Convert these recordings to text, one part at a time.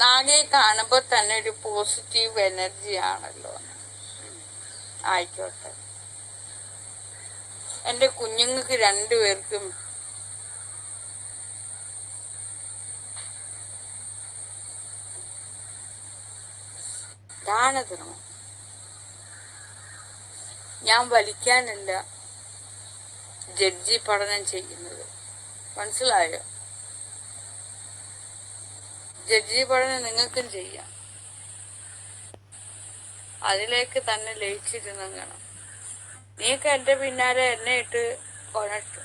നാഗയെ കാണുമ്പോൾ തന്നെ ഒരു പോസിറ്റീവ് എനർജി ആണല്ലോ. ആയിക്കോട്ടെ. എൻ്റെ കുഞ്ഞുങ്ങൾക്ക് രണ്ടുപേർക്കും ദാനധർമ്മം. ഞാൻ വലിക്കാനല്ല ജഡ്ജി പഠനം ചെയ്യുന്നത്, മനസ്സിലായോ? ജഡ്ജി പഠനം നിങ്ങൾക്കും ചെയ്യാം. അതിലേക്ക് തന്നെ ലയിച്ചിരുന്നെങ്ങണം. നീക്ക് എന്റെ പിന്നാലെ എന്നെ ഇട്ട് കൊണട്ടു.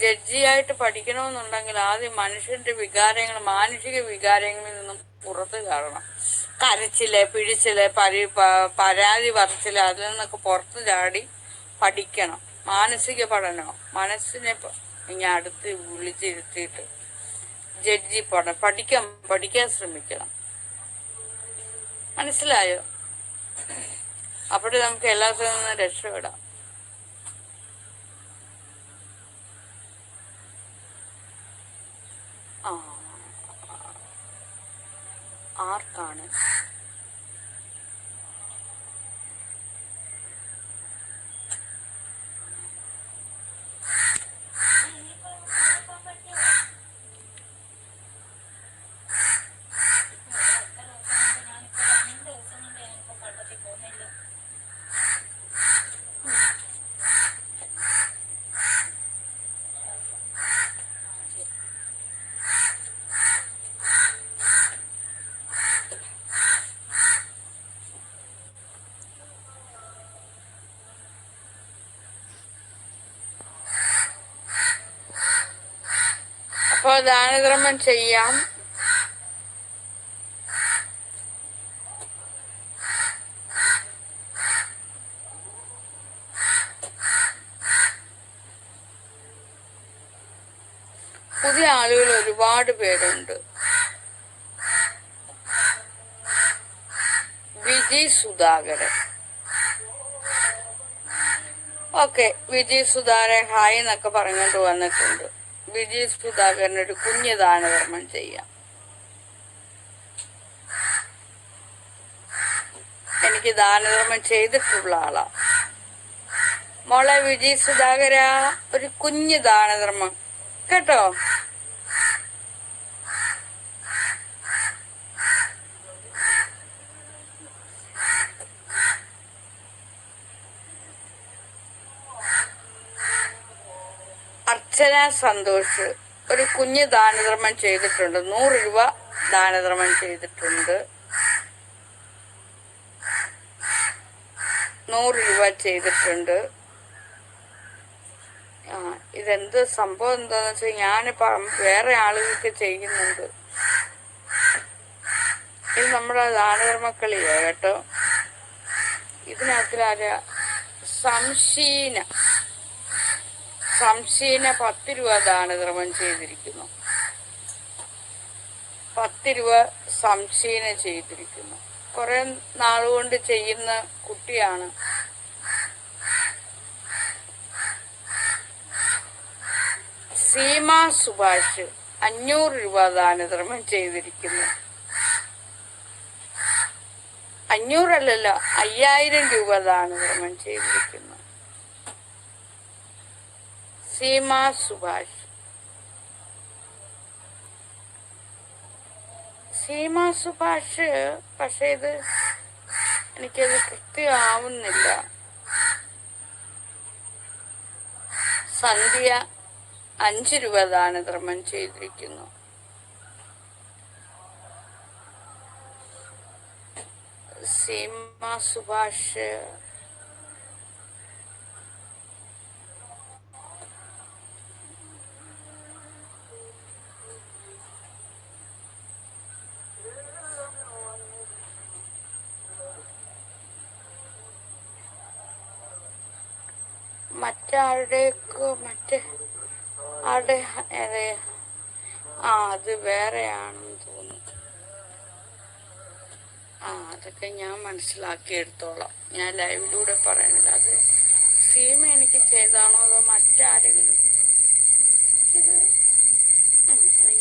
ജഡ്ജിയായിട്ട് പഠിക്കണമെന്നുണ്ടെങ്കിൽ ആദ്യം മനുഷ്യന്റെ വികാരങ്ങൾ, മാനുഷിക വികാരങ്ങളിൽ നിന്നും പുറത്തു കാണണം. കരച്ചില്, പിഴിച്ചില്, പരാതി പറച്ചില്, അതിൽ നിന്നൊക്കെ പുറത്തു ചാടി പഠിക്കണം. മാനസിക പഠനമോ, മനസ്സിനെ ഇങ്ങനെ അടുത്ത് വിളിച്ചിരുത്തിയിട്ട് ജഡ്ജി പഠിക്കാൻ ശ്രമിക്കണം. മനസ്സിലായോ? അപ്പോഴേ നമുക്ക് എല്ലാത്തിൽ നിന്നും രക്ഷപ്പെടാം. ആർക്കാണ് അപ്പോൾ ദാനധർമ്മം ചെയ്യാം. പുതിയ ആളുകൾ ഒരുപാട് പേരുണ്ട്. വിജയ് സുധാകരൻ. ഓക്കെ, വിജയ് സുധാകരൻ ഹായ് എന്നൊക്കെ പറഞ്ഞുകൊണ്ട് വന്നിട്ടുണ്ട്. വിജയ് സുധാകരൻ ഒരു കുഞ്ഞ് ദാനധർമ്മം ചെയ്യാം. എനിക്ക് ദാനധർമ്മം ചെയ്തിട്ടുള്ള ആളാ. മോളെ വിജയ് സുധാകര, ഒരു കുഞ്ഞ് ദാനധർമ്മം കേട്ടോ. അർച്ചന സന്തോഷ് ഒരു കുഞ്ഞ് ദാനധർമ്മം ചെയ്തിട്ടുണ്ട്. 100 രൂപ ദാനധർമ്മം ചെയ്തിട്ടുണ്ട്. 100 രൂപ ചെയ്തിട്ടുണ്ട്. ഇതെന്ത് സംഭവം എന്താന്ന് വെച്ചാൽ ഞാനിപ്പോ വേറെ ആളുകൾക്ക് ചെയ്യുന്നുണ്ട്. ഇത് നമ്മുടെ ദാനധർമ്മക്കളിയാ കേട്ടോ. ഇതിനകത്തിലാരാ? സംശീന 10 രൂപ ദാനധർമ്മം ചെയ്തിരിക്കുന്നു. 10 രൂപ സംശീന ചെയ്തിരിക്കുന്നു. കുറെ നാളുകൊണ്ട് ചെയ്യുന്ന കുട്ടിയാണ്. സീമ സുഭാഷ് 500 രൂപ ദാനധർമ്മം ചെയ്തിരിക്കുന്നു. 500 അല്ലല്ലോ, 5000 രൂപ ദാനധർമ്മം ചെയ്തിരിക്കുന്നു. സീമ സുഭാഷ്. സീമ സുഭാഷ്, പക്ഷെ ഇത് എനിക്കത് കൃത്യമാവുന്നില്ല. സന്ധ്യ 5 രൂപ ദാനധർമ്മം ചെയ്തിരിക്കുന്നു. സീമ സുഭാഷ് ആരുടെ അത് വേറെയാണെന്ന് തോന്നുന്നു. അതൊക്കെ ഞാൻ മനസ്സിലാക്കി എടുത്തോളാം. ഞാൻ ലൈവിലൂടെ പറയണില്ല. അത് സീമ എനിക്ക് ചെയ്താണോ അതോ മറ്റാരെങ്കിലും? ഇത്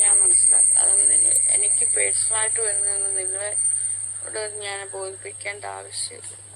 ഞാൻ മനസ്സിലാക്കുക. അതൊന്നും നിങ്ങൾ എനിക്ക് പേഴ്സണലായിട്ട് വരുന്നതൊന്നും നിങ്ങളോട് ഞാൻ ബോധിപ്പിക്കേണ്ട ആവശ്യമില്ല.